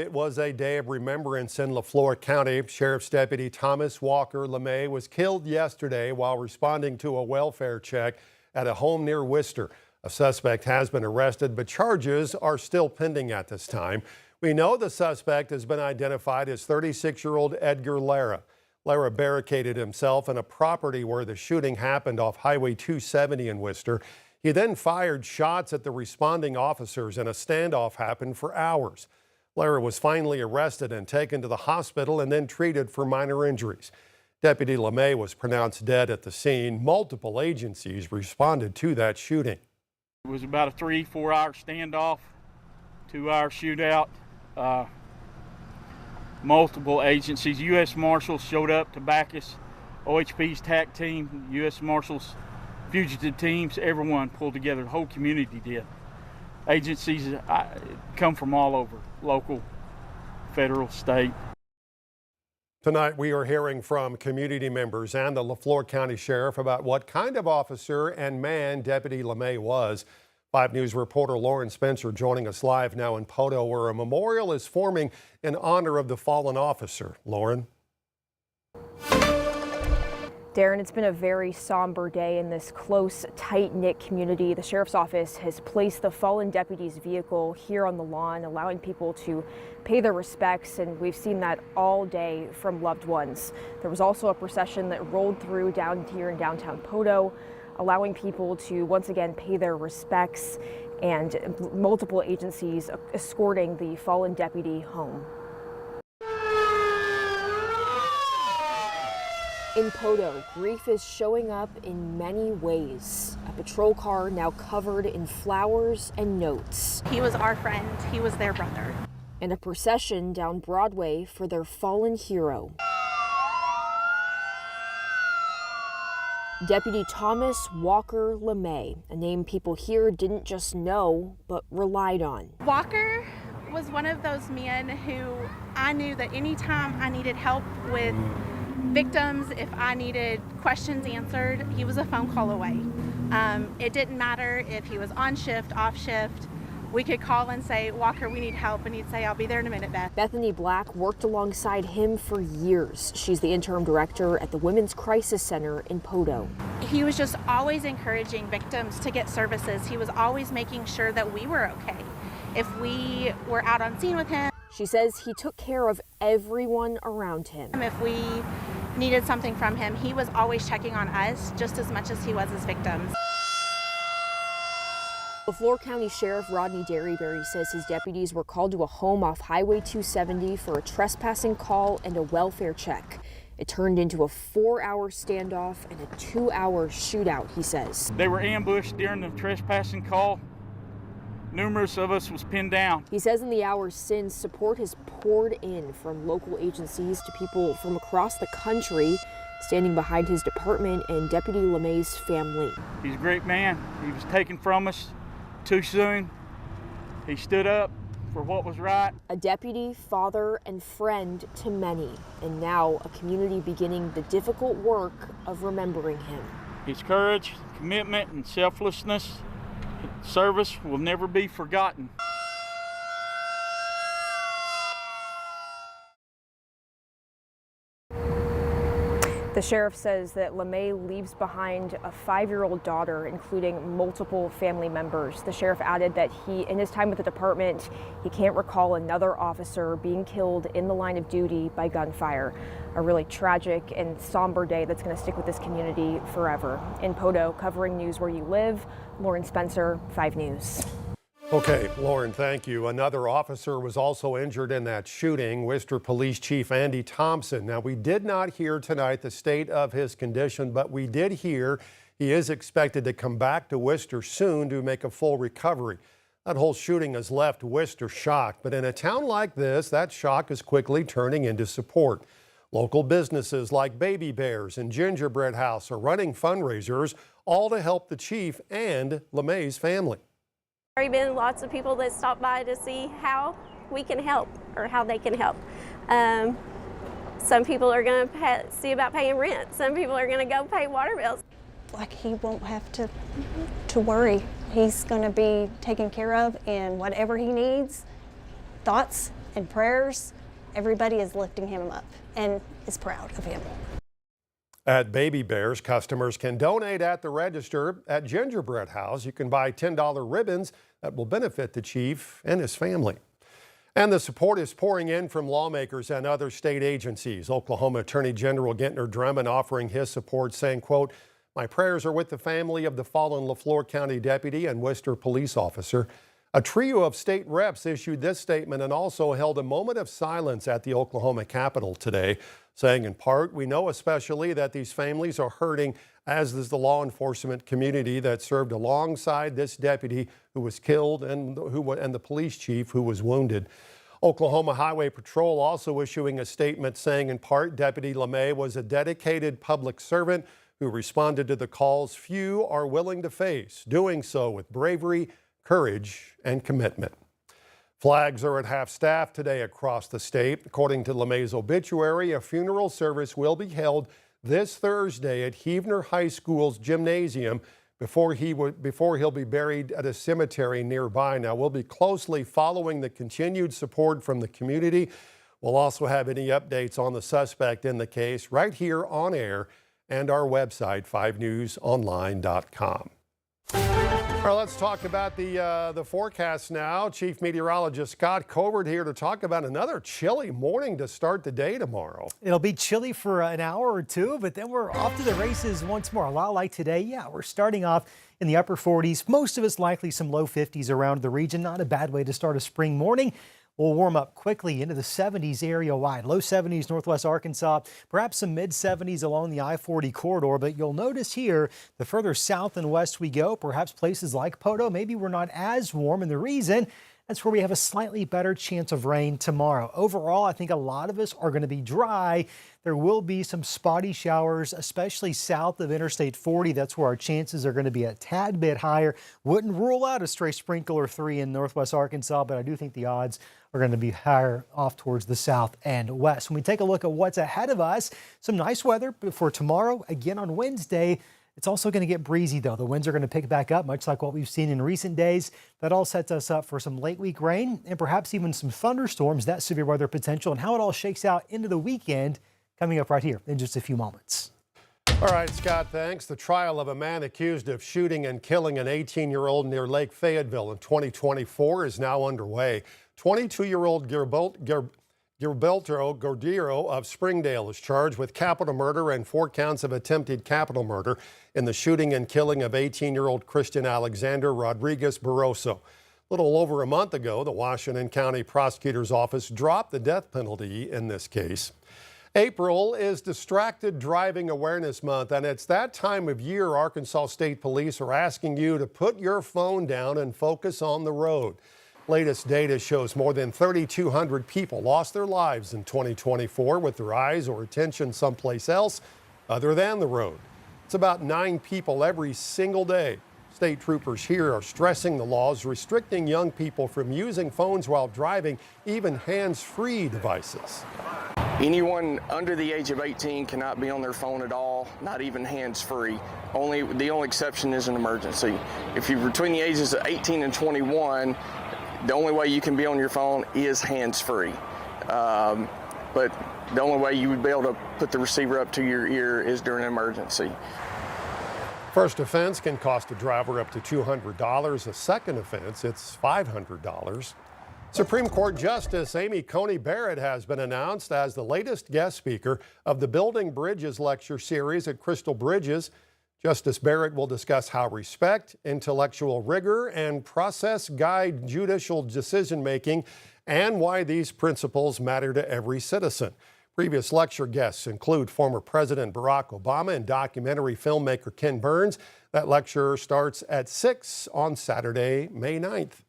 It was a day of remembrance in LeFlore County. Sheriff's Deputy Thomas Walker LeMay was killed yesterday while responding to a welfare check at a home near Worcester. A suspect has been arrested, but charges are still pending at this time. We know the suspect has been identified as 36-year-old Edgar Lara. Lara barricaded himself in a property where the shooting happened off Highway 270 in Worcester. He then fired shots at the responding officers, and a standoff happened for hours. Lara was finally arrested and taken to the hospital and then treated for minor injuries. Deputy LeMay was pronounced dead at the scene. Multiple agencies responded to that shooting. It was about a 3-4 hour standoff, 2-hour shootout. Multiple agencies, U.S. Marshals showed up to back us, OHP's TAC team, U.S. Marshals, fugitive teams, everyone pulled together, the whole community did. Agencies come from all over, local, federal, state. Tonight we are hearing from community members and the LeFlore County Sheriff about what kind of officer and man Deputy LeMay was. 5 News reporter Lauren Spencer joining us live now in Poto, where a memorial is forming in honor of the fallen officer. Lauren. Darren, it's been a very somber day in this close, tight-knit community. The Sheriff's Office has placed the fallen deputy's vehicle here on the lawn, allowing people to pay their respects, and we've seen that all day from loved ones. There was also a procession that rolled through down here in downtown Poto, allowing people to once again pay their respects, and multiple agencies escorting the fallen deputy home. In Poto, grief is showing up in many ways. A patrol car now covered in flowers and notes. He was our friend. He was their brother. And a procession down Broadway for their fallen hero. Deputy Thomas Walker LeMay, a name people here didn't just know, but relied on. Walker was one of those men who I knew that anytime I needed help with victims, if I needed questions answered, he was a phone call away. It didn't matter if he was on shift, off shift. We could call and say, Walker, we need help, and he'd say, I'll be there in a minute, Beth. Bethany Black worked alongside him for years. She's the interim director at the Women's Crisis Center in Poto. He was just always encouraging victims to get services. He was always making sure that we were okay. If we were out on scene with him. She says he took care of everyone around him. If we needed something from him, he was always checking on us just as much as he was his victims. LeFlore County Sheriff Rodney Derryberry says his deputies were called to a home off Highway 270 for a trespassing call and a welfare check. It turned into a 4-hour standoff and a 2-hour shootout, he says. They were ambushed during the trespassing call. Numerous of us was pinned down. He says in the hours since, support has poured in from local agencies to people from across the country standing behind his department and Deputy LeMay's family. He's a great man. He was taken from us too soon. He stood up for what was right. A deputy, father, and friend to many, and now a community beginning the difficult work of remembering him. His courage, commitment, and selflessness, service will never be forgotten. The sheriff says that LeMay leaves behind a 5-year-old daughter, including multiple family members. The sheriff added that in his time with the department, he can't recall another officer being killed in the line of duty by gunfire. A really tragic and somber day that's going to stick with this community forever. In Poto, covering news where you live, Lauren Spencer, 5 News. Okay, Lauren, thank you. Another officer was also injured in that shooting, Worcester Police Chief Andy Thompson. Now, we did not hear tonight the state of his condition, but we did hear he is expected to come back to Worcester soon to make a full recovery. That whole shooting has left Worcester shocked, but in a town like this, that shock is quickly turning into support. Local businesses like Baby Bears and Gingerbread House are running fundraisers, all to help the chief and LeMay's family. There have been lots of people that stop by to see how we can help or how they can help. Some people are going to see about paying rent. Some people are going to go pay water bills. Like he won't have to worry. He's going to be taken care of, and whatever he needs, thoughts, and prayers. Everybody is lifting him up and is proud of him. At Baby Bears, customers can donate at the register. At Gingerbread House, you can buy $10 ribbons that will benefit the chief and his family. And the support is pouring in from lawmakers and other state agencies. Oklahoma Attorney General Gentner Drummond offering his support, saying, quote, "My prayers are with the family of the fallen LeFlore County deputy and Worcester police officer." A trio of state reps issued this statement and also held a moment of silence at the Oklahoma Capitol today, saying in part, "We know especially that these families are hurting, as is the law enforcement community that served alongside this deputy who was killed and the police chief who was wounded." Oklahoma Highway Patrol also issuing a statement saying in part, Deputy LeMay was a dedicated public servant who responded to the calls few are willing to face, doing so with bravery, courage, and commitment. Flags are at half-staff today across the state. According to LeMay's obituary, a funeral service will be held this Thursday at Heavener High School's gymnasium before he'll be buried at a cemetery nearby. Now, we'll be closely following the continued support from the community. We'll also have any updates on the suspect in the case right here on air and our website, 5newsonline.com. All right, let's talk about the forecast now. Chief Meteorologist Scott Covert here to talk about another chilly morning to start the day tomorrow. It'll be chilly for an hour or two, but then we're off to the races once more. A lot like today. Yeah, we're starting off in the upper 40s. Most of us likely some low 50s around the region. Not a bad way to start a spring morning. We'll warm up quickly into the 70s area-wide. Low 70s northwest Arkansas, perhaps some mid-70s along the I-40 corridor. But you'll notice here, the further south and west we go, perhaps places like Poto, maybe we're not as warm. And the reason, that's where we have a slightly better chance of rain tomorrow. Overall, I think a lot of us are going to be dry. There will be some spotty showers, especially south of Interstate 40. That's where our chances are going to be a tad bit higher. Wouldn't rule out a stray sprinkle or 3 in northwest Arkansas, but I do think the odds are going to be higher off towards the south and west. When we take a look at what's ahead of us, some nice weather for tomorrow. Again on Wednesday, it's also going to get breezy, though. The winds are going to pick back up, much like what we've seen in recent days. That all sets us up for some late week rain and perhaps even some thunderstorms, that severe weather potential, and how it all shakes out into the weekend coming up right here in just a few moments. All right, Scott, thanks. The trial of a man accused of shooting and killing an 18-year-old near Lake Fayetteville in 2024 is now underway. 22-year-old Gilberto Gordiro of Springdale is charged with capital murder and 4 counts of attempted capital murder in the shooting and killing of 18-year-old Christian Alexander Rodriguez Barroso. A little over a month ago, the Washington County Prosecutor's Office dropped the death penalty in this case. April is Distracted Driving Awareness Month, and it's that time of year Arkansas State Police are asking you to put your phone down and focus on the road. Latest data shows more than 3,200 people lost their lives in 2024 with their eyes or attention someplace else other than the road. It's about 9 people every single day. State troopers here are stressing the laws restricting young people from using phones while driving, even hands-free devices. Anyone under the age of 18 cannot be on their phone at all, not even hands-free. The only exception is an emergency. If you're between the ages of 18 and 21, the only way you can be on your phone is hands-free. But the only way you would be able to put the receiver up to your ear is during an emergency. First offense can cost a driver up to $200. A second offense, it's $500. Supreme Court Justice Amy Coney Barrett has been announced as the latest guest speaker of the Building Bridges lecture series at Crystal Bridges. Justice Barrett will discuss how respect, intellectual rigor, and process guide judicial decision-making and why these principles matter to every citizen. Previous lecture guests include former President Barack Obama and documentary filmmaker Ken Burns. That lecture starts at 6 on Saturday, May 9th.